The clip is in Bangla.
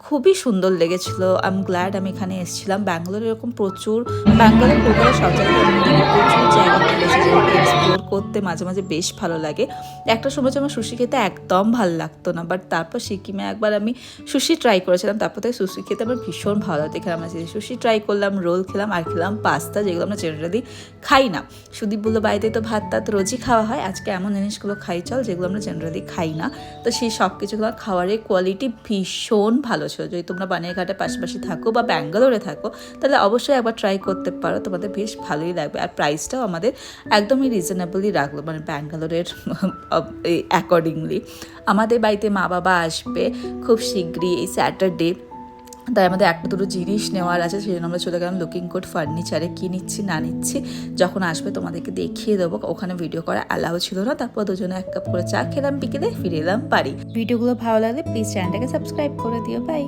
খুবই সুন্দর লেগেছিল। আই এম গ্ল্যাড আমি এখানে এসেছিলাম। ব্যাঙ্গালোরে এরকম প্রচুর, ব্যাঙ্গালোর কলকাতা সব জায়গায় প্রচুর জায়গা রয়েছে যেগুলো এক্সপ্লোর করতে মাঝে মাঝে বেশ ভালো লাগে। একটা সময় আমার সুশি খেতে একদম ভালো লাগতো না, বাট তারপর সিকিমে একবার আমি সুশি ট্রাই করেছিলাম, তারপর থেকে সুশি খেতে আমার ভীষণ ভালো লাগতো। এখানে আমরা সুশি ট্রাই করলাম, রোল খেলাম, আর খেলাম পাস্তা, যেগুলো আমরা জেনারেলি খাই না। সুদীপ বললো বাড়িতে তো ভাত টাত রোজই খাওয়া হয়, আজকে এমন জিনিসগুলো খাই চল যেগুলো আমরা জেনারেলি খাই না। তো সেই সব কিছুগুলো খাবারের কোয়ালিটি ভীষণ ভালো ছিল। যদি তোমরা বানিয়াঘাটের পাশাপাশি থাকো বা ব্যাঙ্গালোরে থাকো তাহলে অবশ্যই একবার ট্রাই করতে পারো, তোমাদের বেশ ভালোই লাগবে। আর প্রাইসটাও আমাদের একদমই রিজনেবলই রাখলো, মানে ব্যাঙ্গালোরের অ্যাকর্ডিংলি। আমাদের বাড়িতে মা বাবা আসবে খুব শীঘ্রই, এই স্যাটারডে, তাই আমাদের একটা দুটো জিনিস নেওয়ার আছে, সেই জন্য আমরা চলে গেলাম লুকিং কোড ফার্নিচারে। কী নিচ্ছি না নিচ্ছি যখন আসবে তোমাদেরকে দেখিয়ে দেবো। ওখানে ভিডিও করা অ্যালাউ ছিল না। তারপর দুজনে 1 কাপ করে চা খেলাম, বিকেলে ফিরে এলাম বাড়ি। ভিডিওগুলো ভালো লাগলে প্লিজ চ্যানেলটাকে সাবস্ক্রাইব করে দিও। বাই।